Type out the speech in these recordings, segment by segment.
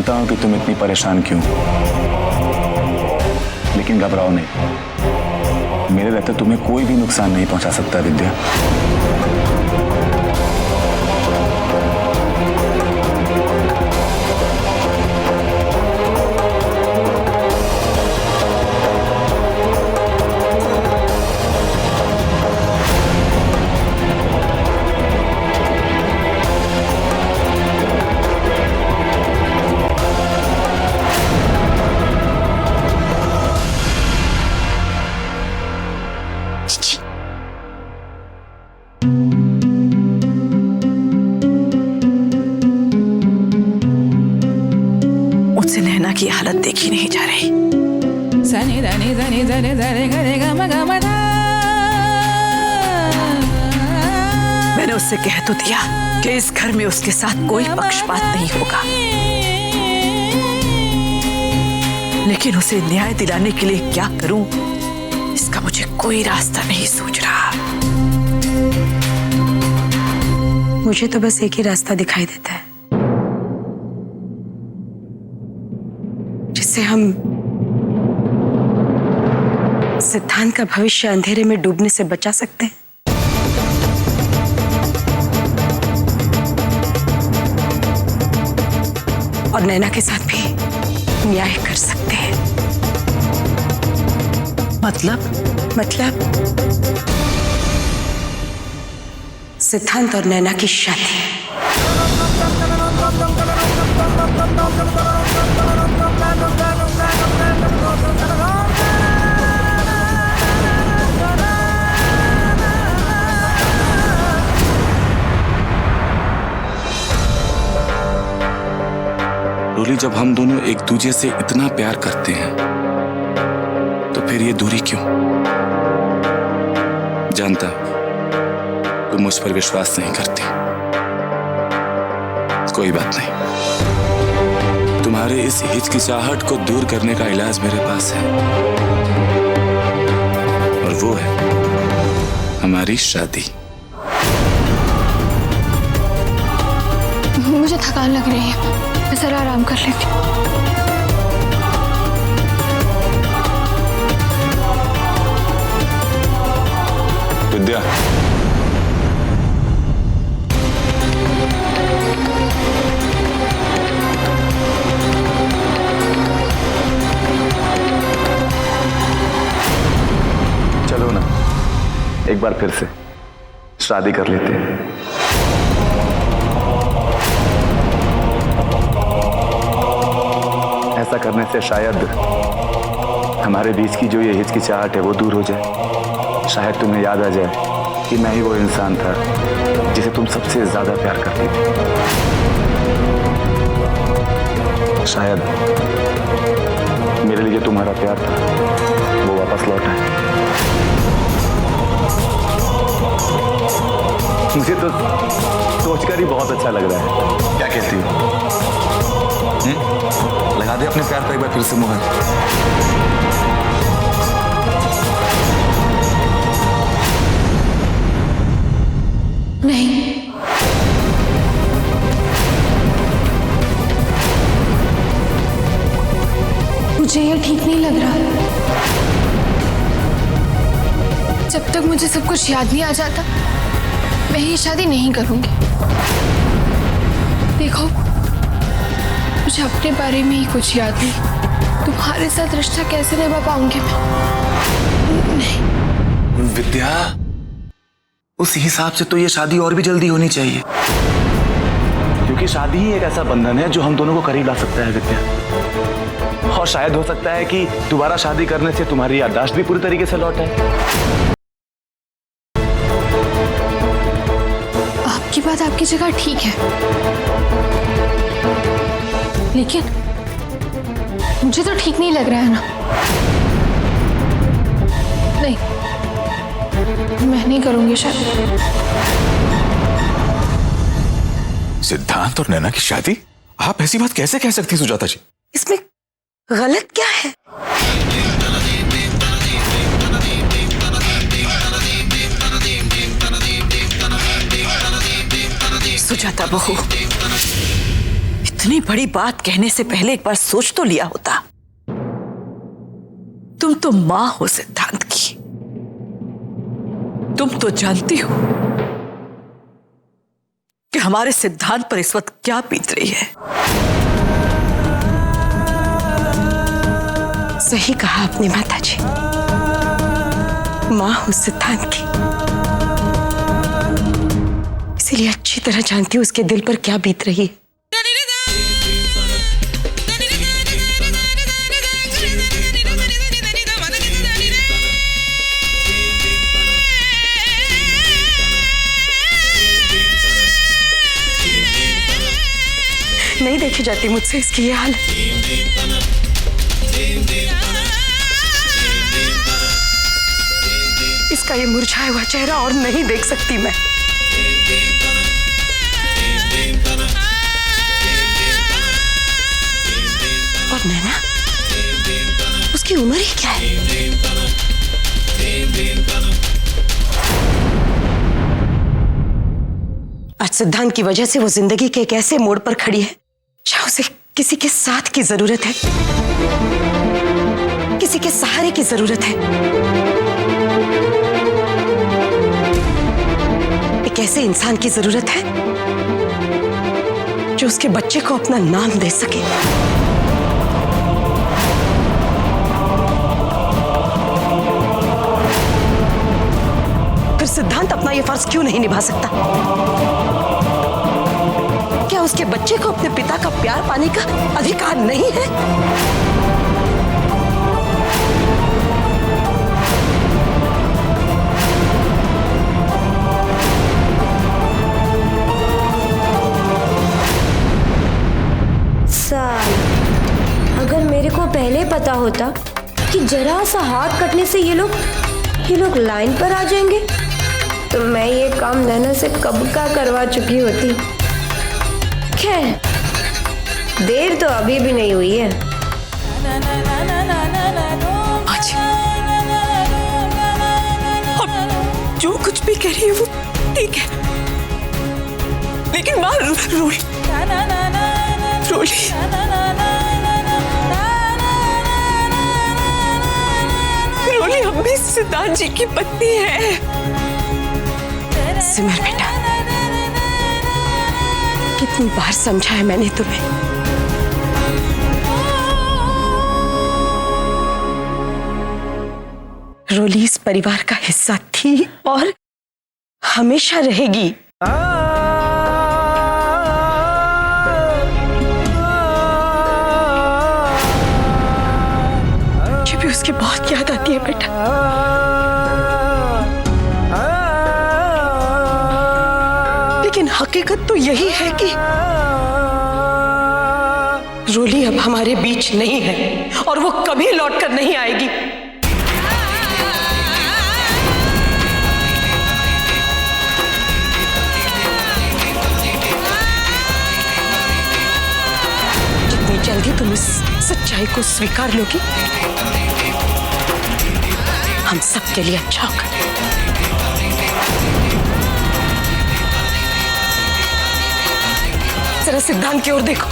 जानता हूं कि तुम इतनी परेशान क्यों, लेकिन घबराओ नहीं। मेरे रहते तुम्हें कोई भी नुकसान नहीं पहुंचा सकता विद्या। मुझसे नैना की हालत देखी नहीं जा रही। मैंने उससे कह तो दिया कि इस घर में उसके साथ कोई पक्षपात नहीं होगा, लेकिन उसे न्याय दिलाने के लिए क्या करूं, इसका मुझे कोई रास्ता नहीं सूझ रहा। मुझे तो बस एक ही रास्ता दिखाई देता है, जिससे हम सिद्धांत का भविष्य अंधेरे में डूबने से बचा सकते हैं। और नैना के साथ भी न्याय कर सकते हैं। मतलब सिद्धांत और नैना की शादी। रोली, जब हम दोनों एक दूसरे से इतना प्यार करते हैं तो फिर ये दूरी क्यों? जानता तुम मुझ पर विश्वास नहीं करती। कोई बात नहीं, तुम्हारे इस हिचकिचाहट को दूर करने का इलाज मेरे पास है, और वो है हमारी शादी। मुझे थकान लग रही है, मैं जरा आराम कर लेती हूँ। विद्या, चलो ना एक बार फिर से शादी कर लेते हैं। ऐसा करने से शायद हमारे बीच की जो ये हिचकिचाहट है वो दूर हो जाए। शायद तुम्हें याद आ जाए कि मैं ही वो इंसान था जिसे तुम सबसे ज्यादा प्यार करती थी। शायद मेरे लिए जो तुम्हारा प्यार था वो वापस लौट आए। मुझे तो सोचकर ही बहुत अच्छा लग रहा है। क्या कहती हो? लगा दे अपने प्यार पर एक बार फिर से मुहर। नहीं, मुझे ये ठीक नहीं लग रहा। जब तक मुझे सब कुछ याद नहीं आ जाता, मैं ये शादी नहीं करूंगी। देखो, मुझे अपने बारे में ही कुछ याद नहीं। तुम्हारे साथ रिश्ता कैसे निभा पाऊंगी मैं? नहीं। विद्या, उस हिसाब से तो ये शादी और भी जल्दी होनी चाहिए, क्योंकि शादी ही एक ऐसा बंधन है जो हम दोनों को करीब ला सकता है विद्या। और शायद हो सकता है कि दोबारा शादी करने से तुम्हारी याददाश्त भी पूरी तरीके से लौट आए। आपकी बात आपकी जगह ठीक है, लेकिन मुझे तो ठीक नहीं लग रहा है ना। नहीं, मैं नहीं करूंगी शादी। सिद्धांत और नैना की शादी? आप ऐसी बात कैसे कह सकती सुजाता जी? इसमें गलत क्या है? सुजाता बहू, इतनी बड़ी बात कहने से पहले एक बार सोच तो लिया होता। तुम तो मां हो सिद्धांत की, तुम तो जानती हो कि हमारे सिद्धांत पर इस वक्त क्या बीत रही है। सही कहा आपने माताजी, मां हूं सिद्धांत की, इसीलिए अच्छी तरह जानती हूं उसके दिल पर क्या बीत रही है। नहीं देखी जाती मुझसे इसकी ये हालत। इसका ये मुरझाया हुआ चेहरा और नहीं देख सकती मैं। और नैना, उसकी उम्र ही क्या है? आज सिद्धांत की वजह से वो जिंदगी के एक ऐसे मोड़ पर खड़ी है जहां उसे किसी के साथ की जरूरत है, किसी के सहारे की जरूरत है, एक ऐसे इंसान की जरूरत है जो उसके बच्चे को अपना नाम दे सके। फिर सिद्धांत अपना यह फर्ज क्यों नहीं निभा सकता? क्या उसके बच्चे को अपने पिता का प्यार पाने का अधिकार नहीं है? साल, अगर मेरे को पहले पता होता कि जरा सा हाथ कटने से ये लोग लाइन पर आ जाएंगे, तो मैं ये काम नैना से कब का करवा चुकी होती। खैर, देर तो अभी भी नहीं हुई है। अब जो कुछ भी कह रही है वो ठीक है, लेकिन मां रोली हम भी सिद्धांत जी की पत्नी है। सिमर बेटा, कितनी बार समझाया मैंने तुम्हें। रोली इस परिवार का हिस्सा थी और हमेशा रहेगी। मुझे भी उसकी बहुत याद आती है बेटा। लेकिन हकीकत तो यही है कि रोली अब हमारे बीच नहीं है और वो कभी लौटकर नहीं आएगी। जितनी जल्दी तुम इस सच्चाई को स्वीकार लोगी, हम सबके लिए अच्छा होगा। जरा सिद्धांत की ओर देखो,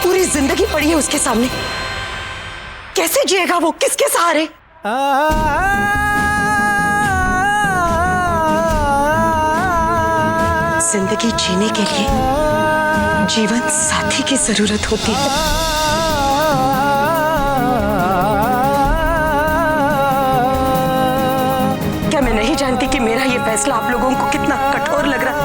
पूरी जिंदगी पड़ी है उसके सामने। कैसे जिएगा वो, किसके सहारे? जिंदगी जीने के लिए जीवन साथी की जरूरत होती है। क्या मैं नहीं जानती कि मेरा ये फैसला आप लोगों को कितना कठोर लग रहा है?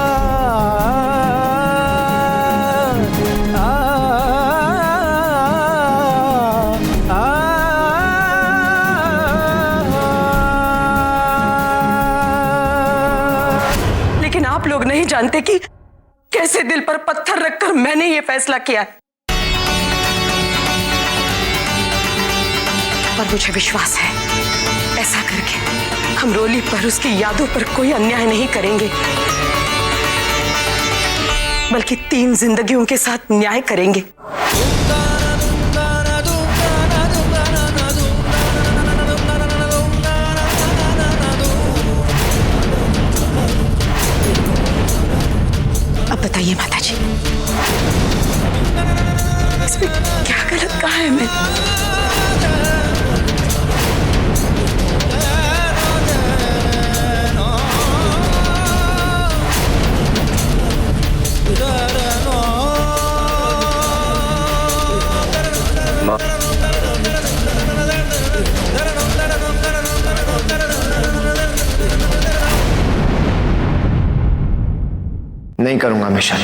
लेकिन आप लोग नहीं जानते कि कैसे दिल पर पत्थर रखकर मैंने ये फैसला किया है। पर मुझे विश्वास है, ऐसा करके हम रोली पर, उसकी यादों पर कोई अन्याय नहीं करेंगे, बल्कि 3 जिंदगियों के साथ न्याय करेंगे। बताइए माताजी, इसमें क्या गलत कहा है मैंने? नहीं करूंगा मैं शादी।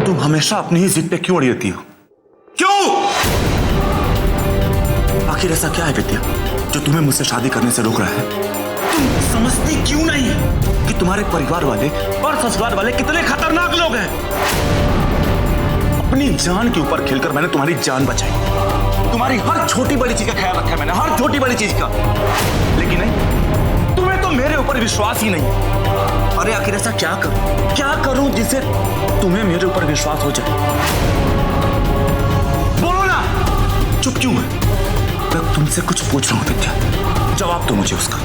तुम हमेशा अपनी ही जिद पे क्यों अड़ी रहती हो? क्यों? आखिर ऐसा क्या है विद्या जो तुम्हें मुझसे शादी करने से रोक रहा है? तुम समझती क्यों नहीं कि तुम्हारे परिवार वाले और ससुराल वाले कितने खतरनाक लोग हैं? अपनी जान के ऊपर खेलकर मैंने तुम्हारी जान बचाई, तुम्हारी हर छोटी बड़ी चीज का ख्याल रखा है मैंने, हर छोटी बड़ी चीज का। लेकिन नहीं, तुम्हें तो मेरे ऊपर विश्वास ही नहीं। अरे आखिर ऐसा क्या करूं जिससे तुम्हें मेरे ऊपर विश्वास हो जाए? बोलो ना, चुप क्यों है? मैं तुमसे कुछ पूछ रहा हूं विद्या, जवाब दो मुझे उसका।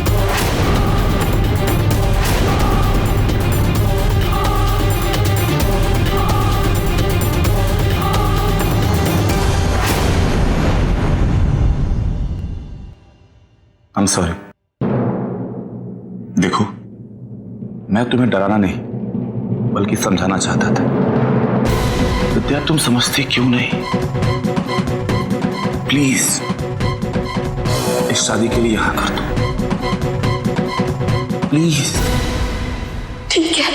I'm sorry। देखो, मैं तुम्हें डराना नहीं बल्कि समझाना चाहता था। विद्या तुम समझती क्यों नहीं? प्लीज इस शादी के लिए यहां कर दो, प्लीज। ठीक है।